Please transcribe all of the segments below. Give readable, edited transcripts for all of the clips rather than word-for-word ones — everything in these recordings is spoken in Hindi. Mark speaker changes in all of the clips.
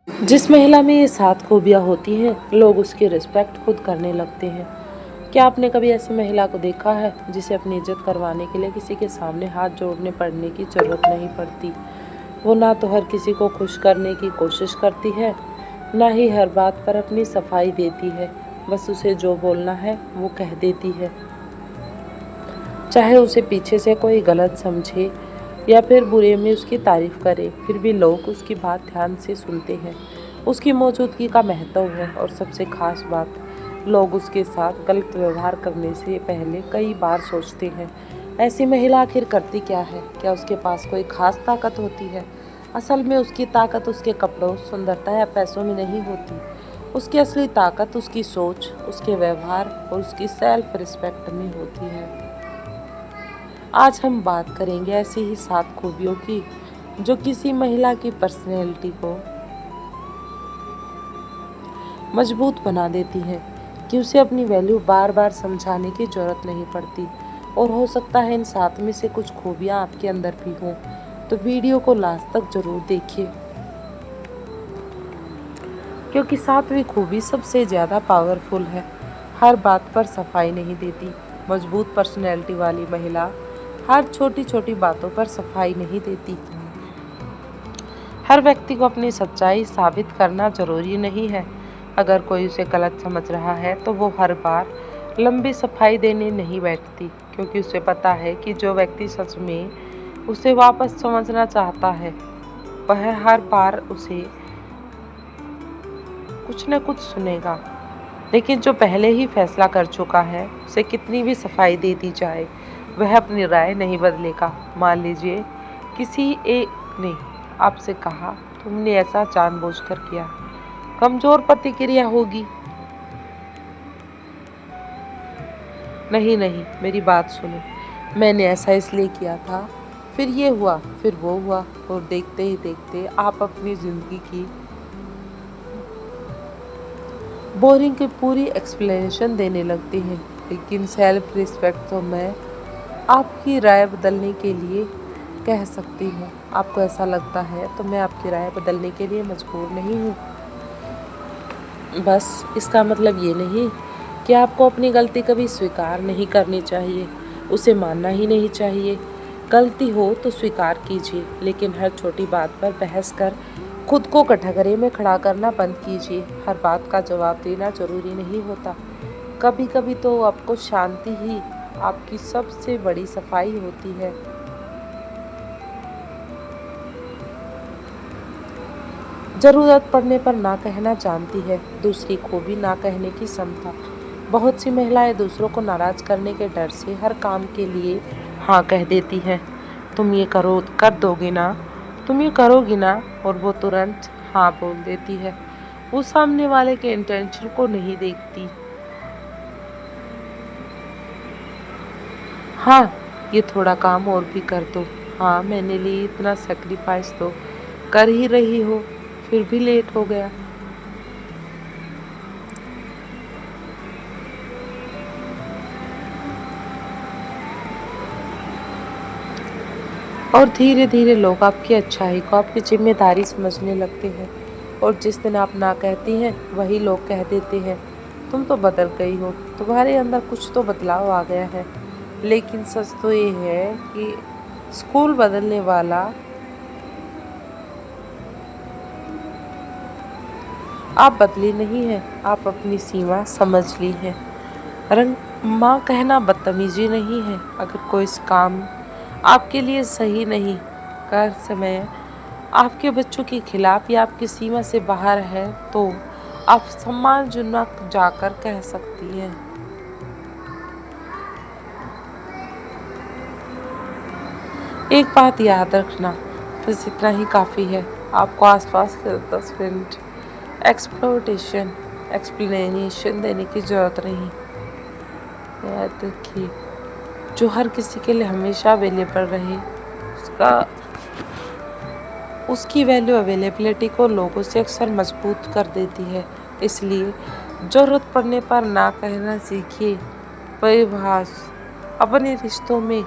Speaker 1: जिस महिला में ये 7 खूबियाँ होती हैं, लोग उसकी रिस्पेक्ट खुद करने लगते हैं। क्या आपने कभी ऐसी महिला को देखा है जिसे अपनी इज्जत करवाने के लिए किसी के सामने हाथ जोड़ने पड़ने की ज़रूरत नहीं पड़ती? वो ना तो हर किसी को खुश करने की कोशिश करती है, ना ही हर बात पर अपनी सफाई देती है। बस उसे जो बोलना है वो कह देती है, चाहे उसे पीछे से कोई गलत समझे या फिर बुरे में उसकी तारीफ करे, फिर भी लोग उसकी बात ध्यान से सुनते हैं। उसकी मौजूदगी का महत्व है और सबसे खास बात, लोग उसके साथ गलत व्यवहार करने से पहले कई बार सोचते हैं। ऐसी महिला आखिर करती क्या है? क्या उसके पास कोई खास ताकत होती है? असल में उसकी ताकत उसके कपड़ों, सुंदरता या पैसों में नहीं होती। उसकी असली ताकत उसकी सोच, उसके व्यवहार और उसकी सेल्फ रिस्पेक्ट में होती है। आज हम बात करेंगे ऐसी ही 7 खूबियों की जो किसी महिला की पर्सनैलिटी को मजबूत बना देती हैं, कि उसे अपनी वैल्यू बार बार समझाने की ज़रूरत नहीं पड़ती। और हो सकता है इन 7 में से कुछ खूबियाँ आपके अंदर भी हों, तो वीडियो को लास्ट तक ज़रूर देखिए, क्योंकि 7वीं खूबी सबसे ज़्यादा पावरफुल है। हर बात पर सफाई नहीं देती। मजबूत पर्सनैलिटी वाली महिला हर छोटी छोटी बातों पर सफाई नहीं देती। हर व्यक्ति को अपनी सच्चाई साबित करना जरूरी नहीं है। अगर कोई उसे गलत समझ रहा है तो वो हर बार लंबी सफाई देने नहीं बैठती, क्योंकि उसे पता है कि जो व्यक्ति सच में उसे वापस समझना चाहता है वह हर बार उसे कुछ न कुछ सुनेगा। लेकिन जो पहले ही फैसला कर चुका है, उसे कितनी भी सफाई दे दी जाए वह अपनी राय नहीं बदलेगा। मान लीजिए किसी एक ने आपसे कहा, तुमने ऐसा जानबूझकर किया, कमजोर प्रतिक्रिया होगी। नहीं नहीं, मेरी बात सुनो, मैंने ऐसा इसलिए किया था, फिर ये हुआ, फिर वो हुआ, और देखते ही देखते आप अपनी जिंदगी की बोरिंग की पूरी एक्सप्लेनेशन देने लगते हैं। लेकिन सेल्फ रिस्पेक्ट तो मैं आपकी राय बदलने के लिए कह सकती हूँ। आपको ऐसा लगता है तो मैं आपकी राय बदलने के लिए मजबूर नहीं हूँ। बस इसका मतलब ये नहीं कि आपको अपनी गलती कभी स्वीकार नहीं करनी चाहिए, उसे मानना ही नहीं चाहिए। गलती हो तो स्वीकार कीजिए, लेकिन हर छोटी बात पर बहस कर खुद को कटघरे में खड़ा करना बंद कीजिए। हर बात का जवाब देना जरूरी नहीं होता। कभी कभी तो आपको शांति ही आपकी सबसे बड़ी सफाई होती है। ज़रूरत पड़ने पर ना कहना जानती है। दूसरी खूबी ना कहने की क्षमता। बहुत सी महिलाएं दूसरों को नाराज करने के डर से हर काम के लिए हाँ कह देती हैं। तुम ये करो, कर दोगे ना, तुम ये करोगी ना, और वो तुरंत हाँ बोल देती है। वो सामने वाले के इंटेंशन को नहीं देखती। हाँ, ये थोड़ा काम और भी कर दो। हाँ, मैंने लिए इतना सेक्रीफाइस तो कर ही रही हो, फिर भी लेट हो गया। और धीरे धीरे लोग आपकी अच्छाई को आपकी जिम्मेदारी समझने लगते हैं। और जिस दिन आप ना कहती हैं, वही लोग कह देते हैं, तुम तो बदल गई हो, तुम्हारे अंदर कुछ तो बदलाव आ गया है। लेकिन सच तो ये है कि स्कूल बदलने वाला आप बदली नहीं है, आप अपनी सीमा समझ ली है। रंग माँ कहना बदतमीजी नहीं है। अगर कोई काम आपके लिए सही नहीं कर समय आपके बच्चों के खिलाफ या आपकी सीमा से बाहर है, तो आप सम्मानजनक जाकर कह सकती हैं। एक बात याद रखना, बस इतना ही काफ़ी है। आपको आसपास के 10 मिनट एक्सप्लेनेशन देने की ज़रूरत नहीं। याद रखिए, जो हर किसी के लिए हमेशा अवेलेबल रहे, उसका उसकी वैल्यू अवेलेबिलिटी को लोगों से अक्सर मजबूत कर देती है। इसलिए ज़रूरत पड़ने पर ना कहना सीखिए। परिभाष अपने रिश्तों में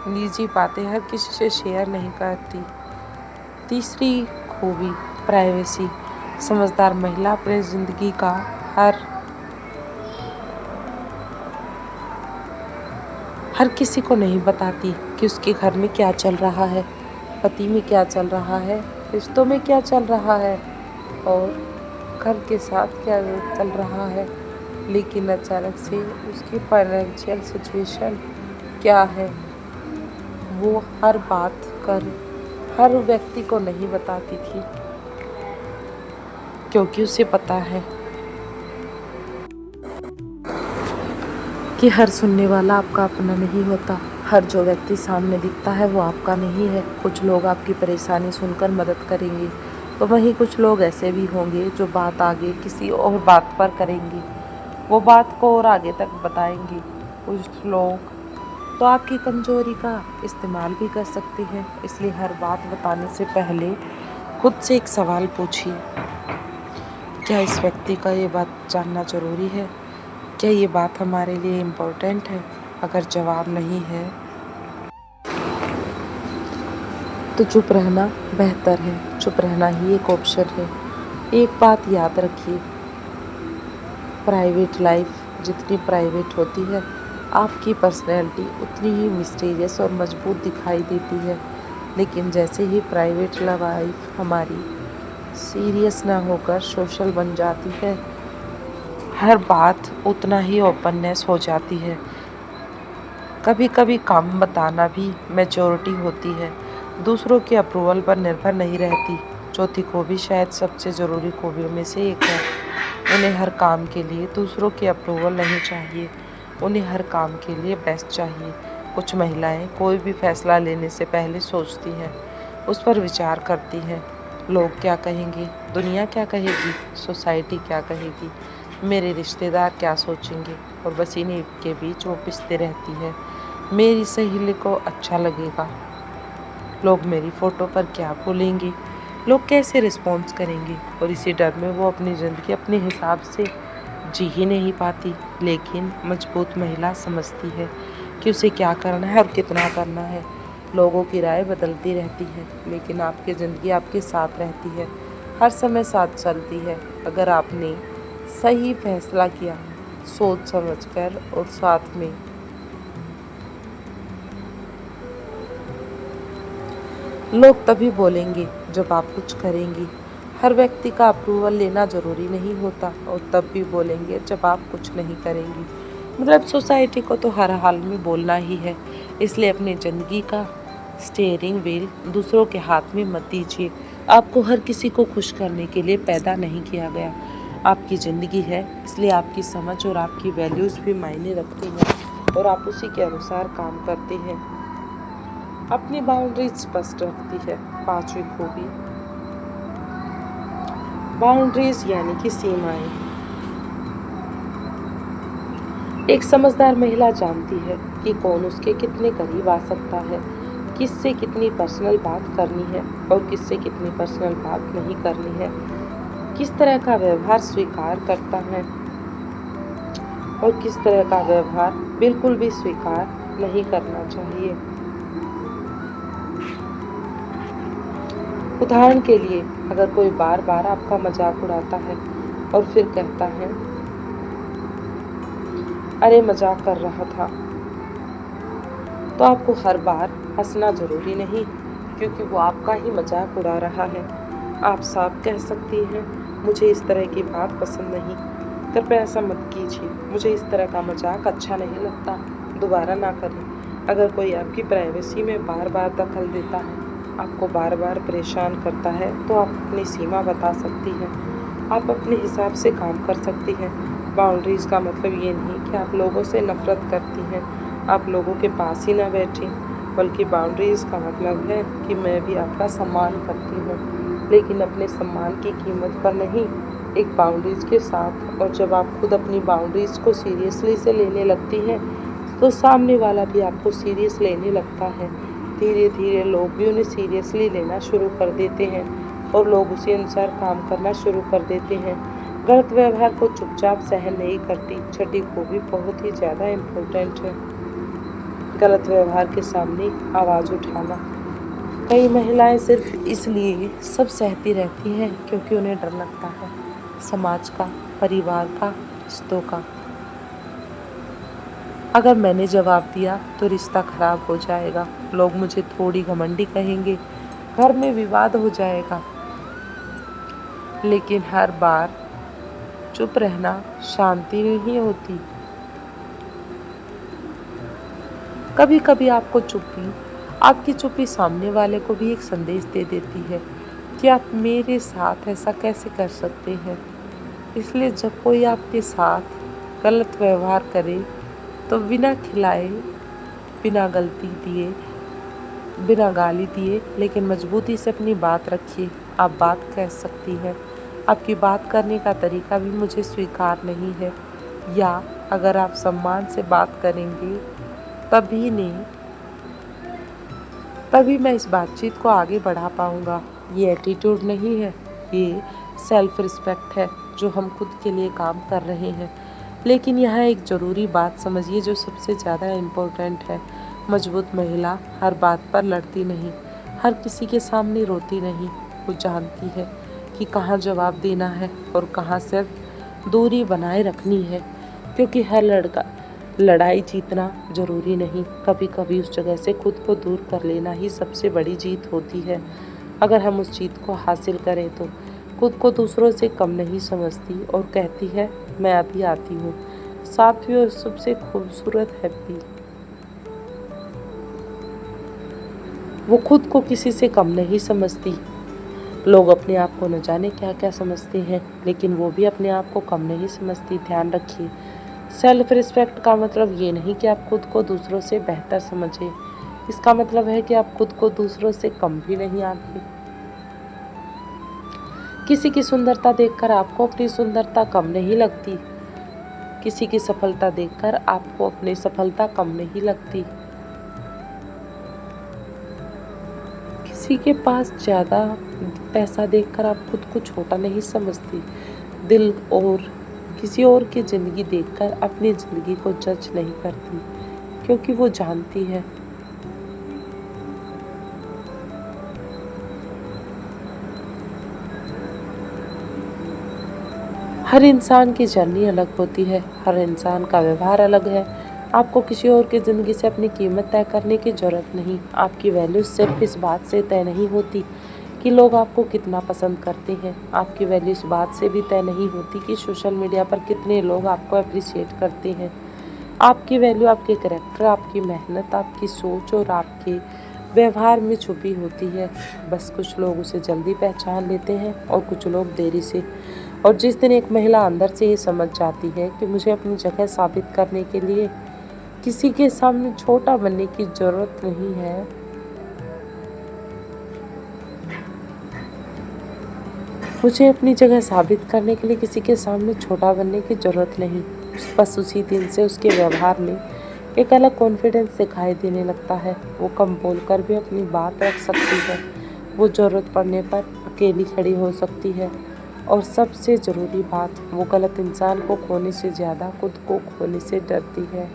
Speaker 1: निजी बातें हर किसी से शेयर नहीं करती। तीसरी खूबी, प्राइवेसी। समझदार महिला अपनी जिंदगी का हर किसी को नहीं बताती कि उसके घर में क्या चल रहा है, पति में क्या चल रहा है, रिश्तों में क्या चल रहा है और घर के साथ क्या चल रहा है। लेकिन अचानक से उसकी फाइनेंशियल सिचुएशन क्या है वो हर व्यक्ति को नहीं बताती थी, क्योंकि उसे पता है कि हर सुनने वाला आपका अपना नहीं होता। हर जो व्यक्ति सामने दिखता है वो आपका नहीं है। कुछ लोग आपकी परेशानी सुनकर मदद करेंगे, तो वहीं कुछ लोग ऐसे भी होंगे जो बात आगे किसी और बात पर करेंगे, वो बात को और आगे तक बताएंगे। कुछ लोग तो आपकी कमजोरी का इस्तेमाल भी कर सकते हैं। इसलिए हर बात बताने से पहले खुद से एक सवाल पूछिए, क्या इस व्यक्ति का ये बात जानना ज़रूरी है? क्या ये बात हमारे लिए इम्पोर्टेंट है? अगर जवाब नहीं है तो चुप रहना बेहतर है। चुप रहना ही एक ऑप्शन है। एक बात याद रखिए, प्राइवेट लाइफ जितनी प्राइवेट होती है, आपकी पर्सनैलिटी उतनी ही मिस्टीरियस और मजबूत दिखाई देती है। लेकिन जैसे ही प्राइवेट लाइफ हमारी सीरियस ना होकर सोशल बन जाती है, हर बात उतना ही ओपननेस हो जाती है। कभी कभी काम बताना भी मैच्योरिटी होती है, दूसरों के अप्रूवल पर निर्भर नहीं रहती। चौथी खूबी शायद सबसे ज़रूरी खूबियों में से एक है। उन्हें हर काम के लिए दूसरों की अप्रूवल नहीं चाहिए, उन्हें हर काम के लिए बेस्ट चाहिए। कुछ महिलाएं कोई भी फैसला लेने से पहले सोचती हैं, उस पर विचार करती हैं। लोग क्या कहेंगे, दुनिया क्या कहेगी, सोसाइटी क्या कहेगी, मेरे रिश्तेदार क्या सोचेंगे, और बस इन्हीं के बीच वो पिसते रहती है। मेरी सहेली को अच्छा लगेगा, लोग मेरी फ़ोटो पर क्या बोलेंगे, लोग कैसे रिस्पॉन्स करेंगे, और इसी डर में वो अपनी ज़िंदगी अपने हिसाब से जी ही नहीं पाती। लेकिन मजबूत महिला समझती है कि उसे क्या करना है और कितना करना है। लोगों की राय बदलती रहती है, लेकिन आपकी ज़िंदगी आपके साथ रहती है, हर समय साथ चलती है। अगर आपने सही फैसला किया, सोच समझकर और साथ में, लोग तभी बोलेंगे जब आप कुछ करेंगी। हर व्यक्ति का अप्रूवल लेना ज़रूरी नहीं होता, और तब भी बोलेंगे जब आप कुछ नहीं करेंगी। मतलब सोसाइटी को तो हर हाल में बोलना ही है। इसलिए अपनी ज़िंदगी का स्टीयरिंग व्हील दूसरों के हाथ में मत दीजिए। आपको हर किसी को खुश करने के लिए पैदा नहीं किया गया। आपकी ज़िंदगी है, इसलिए आपकी समझ और आपकी वैल्यूज़ भी मायने रखती हैं, और आप उसी के अनुसार काम करते हैं। अपनी बाउंड्रीज स्पष्ट रखती है। पांचवी खूबी, बाउंड्रीज यानी कि सीमाएं। एक समझदार महिला जानती है कि कौन उसके कितने करीब आ सकता है, किससे कितनी पर्सनल बात करनी है और किससे कितनी पर्सनल बात नहीं करनी है, किस तरह का व्यवहार स्वीकार करता है और किस तरह का व्यवहार बिल्कुल भी स्वीकार नहीं करना चाहिए। उदाहरण के लिए, अगर कोई बार बार आपका मजाक उड़ाता है और फिर कहता है, अरे मजाक कर रहा था, तो आपको हर बार हंसना जरूरी नहीं, क्योंकि वो आपका ही मजाक उड़ा रहा है। आप साफ कह सकती हैं, मुझे इस तरह की बात पसंद नहीं, कृपया ऐसा मत कीजिए, मुझे इस तरह का मजाक अच्छा नहीं लगता, दोबारा ना करें। अगर कोई आपकी प्राइवेसी में बार बार दखल देता है, आपको बार बार परेशान करता है, तो आप अपनी सीमा बता सकती हैं। आप अपने हिसाब से काम कर सकती हैं। बाउंड्रीज़ का मतलब ये नहीं कि आप लोगों से नफ़रत करती हैं, आप लोगों के पास ही ना बैठें, बल्कि बाउंड्रीज़ का मतलब है कि मैं भी आपका सम्मान करती हूँ, लेकिन अपने सम्मान की कीमत पर नहीं, एक बाउंड्रीज़ के साथ। और जब आप खुद अपनी बाउंड्रीज़ को सीरियसली से लेने लगती हैं, तो सामने वाला भी आपको सीरियस लेने लगता है। धीरे धीरे लोग भी उन्हें सीरियसली लेना शुरू कर देते हैं, और लोग उसी अनुसार काम करना शुरू कर देते हैं। गलत व्यवहार को चुपचाप सहन नहीं करती। छठी खूबी बहुत ही ज़्यादा इम्पोर्टेंट है, गलत व्यवहार के सामने आवाज़ उठाना। कई महिलाएं सिर्फ इसलिए सब सहती रहती हैं क्योंकि उन्हें डर लगता है समाज का, परिवार का, रिश्तों का। अगर मैंने जवाब दिया तो रिश्ता खराब हो जाएगा, लोग मुझे थोड़ी घमंडी कहेंगे, घर में विवाद हो जाएगा। लेकिन हर बार चुप रहना शांति नहीं होती। कभी कभी आपकी चुप्पी सामने वाले को भी एक संदेश दे देती है कि आप मेरे साथ ऐसा कैसे कर सकते हैं। इसलिए जब कोई आपके साथ गलत व्यवहार करे तो बिना खिलाए, बिना गलती दिए, बिना गाली दिए, लेकिन मजबूती से अपनी बात रखिए। आप बात कह सकती हैं, आपकी बात करने का तरीका भी मुझे स्वीकार नहीं है, या अगर आप सम्मान से बात करेंगे तभी मैं इस बातचीत को आगे बढ़ा पाऊंगा। ये एटीट्यूड नहीं है, ये सेल्फ रिस्पेक्ट है जो हम खुद के लिए काम कर रहे हैं। लेकिन यहाँ एक ज़रूरी बात समझिए जो सबसे ज़्यादा इम्पोर्टेंट है। मजबूत महिला हर बात पर लड़ती नहीं, हर किसी के सामने रोती नहीं। वो जानती है कि कहाँ जवाब देना है और कहाँ सिर्फ दूरी बनाए रखनी है, क्योंकि हर लड़ाई जीतना ज़रूरी नहीं। कभी कभी उस जगह से खुद को दूर कर लेना ही सबसे बड़ी जीत होती है। अगर हम उस जीत को हासिल करें तो खुद को दूसरों से कम नहीं समझती और कहती है मैं अभी आती हूँ। सातवीं और सबसे खूबसूरत है भी, वो खुद को किसी से कम नहीं समझती। लोग अपने आप को न जाने क्या क्या समझते हैं, लेकिन वो भी अपने आप को कम नहीं समझती। ध्यान रखिए, सेल्फ रिस्पेक्ट का मतलब ये नहीं कि आप खुद को दूसरों से बेहतर समझें। इसका मतलब है कि आप खुद को दूसरों से कम भी नहीं आंकें। किसी की सुंदरता देखकर आपको अपनी सुंदरता कम नहीं लगती, किसी की सफलता देखकर आपको अपनी सफलता कम नहीं लगती, किसी के पास ज़्यादा पैसा देखकर आप खुद को छोटा नहीं समझती। दिल और किसी और की ज़िंदगी देखकर अपनी ज़िंदगी को जज नहीं करती, क्योंकि वो जानती है हर इंसान की जर्नी अलग होती है, हर इंसान का व्यवहार अलग है। आपको किसी और की ज़िंदगी से अपनी कीमत तय करने की ज़रूरत नहीं। आपकी वैल्यू सिर्फ इस बात से तय नहीं होती कि लोग आपको कितना पसंद करते हैं। आपकी वैल्यू इस बात से भी तय नहीं होती कि सोशल मीडिया पर कितने लोग आपको अप्रिशिएट करते हैं। आपकी वैल्यू आपके कैरेक्टर, आपकी मेहनत, आपकी सोच और आपके व्यवहार में छुपी होती है। बस कुछ लोग उसे जल्दी पहचान लेते हैं और कुछ लोग देरी से। और जिस दिन एक महिला अंदर से ये समझ जाती है कि मुझे अपनी जगह साबित करने के लिए किसी के सामने छोटा बनने की ज़रूरत नहीं है, मुझे अपनी जगह साबित करने के लिए किसी के सामने छोटा बनने की ज़रूरत नहीं, बस उसी दिन से उसके व्यवहार में एक अलग कॉन्फिडेंस दिखाई देने लगता है। वो कम बोलकर भी अपनी बात रख सकती है, वो ज़रूरत पड़ने पर अकेली खड़ी हो सकती है। और सबसे ज़रूरी बात, वो गलत इंसान को खोने से ज़्यादा खुद को खोने से डरती है।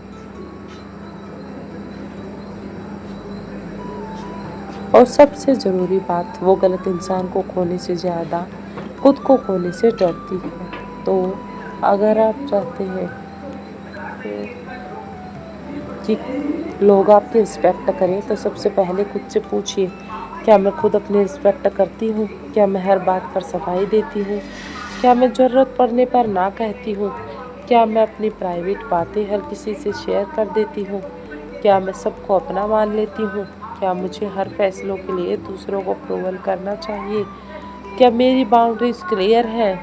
Speaker 1: और सबसे ज़रूरी बात, वो गलत इंसान को खोने से ज़्यादा खुद को खोने से डरती है। तो अगर आप चाहते हैं कि लोग आपकी रिस्पेक्ट करें तो सबसे पहले खुद से पूछिए, क्या मैं खुद अपनी रिस्पेक्ट करती हूँ? क्या मैं हर बात पर सफाई देती हूँ? क्या मैं ज़रूरत पड़ने पर ना कहती हूँ? क्या मैं अपनी प्राइवेट बातें हर किसी से शेयर कर देती हूँ? क्या मैं सबको अपना मान लेती हूँ? क्या मुझे हर फैसलों के लिए दूसरों को अप्रूवल करना चाहिए? क्या मेरी बाउंड्रीज क्लियर है?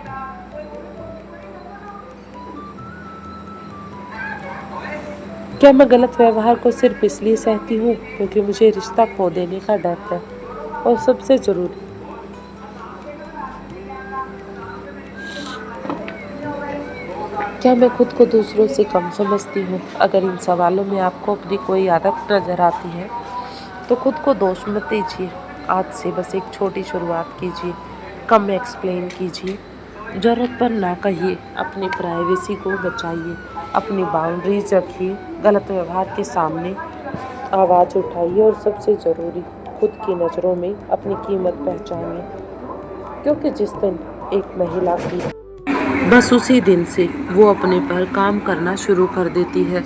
Speaker 1: क्या मैं गलत व्यवहार को सिर्फ इसलिए सहती हूँ क्योंकि मुझे रिश्ता खो देने का डर है? और सबसे ज़रूरी, क्या मैं खुद को दूसरों से कम समझती हूँ? अगर इन सवालों में आपको अपनी कोई आदत नज़र आती है तो खुद को दोष मत दीजिए। आज से बस एक छोटी शुरुआत कीजिए, कम एक्सप्लेन कीजिए, ज़रूरत पर ना कहिए, अपनी प्राइवेसी को बचाइए, अपनी बाउंड्रीज रखिए, गलत व्यवहार के सामने आवाज़ उठाइए और सबसे ज़रूरी, खुद की नज़रों में अपनी कीमत पहचाने, क्योंकि जिस दिन एक महिला की बस उसी दिन से वो अपने पर काम करना शुरू कर देती है,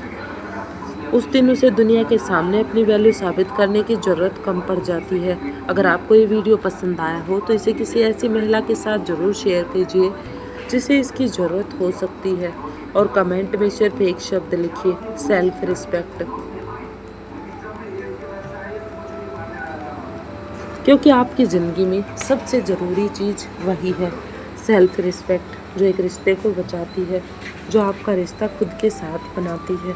Speaker 1: उस दिन उसे दुनिया के सामने अपनी वैल्यू साबित करने की ज़रूरत कम पड़ जाती है। अगर आपको ये वीडियो पसंद आया हो तो इसे किसी ऐसी महिला के साथ ज़रूर शेयर कीजिए जिसे इसकी ज़रूरत हो सकती है, और कमेंट में सिर्फ एक शब्द लिखिए, सेल्फ रिस्पेक्ट, क्योंकि आपकी ज़िंदगी में सबसे ज़रूरी चीज़ वही है, सेल्फ रिस्पेक्ट, जो एक रिश्ते को बचाती है, जो आपका रिश्ता खुद के साथ बनाती है।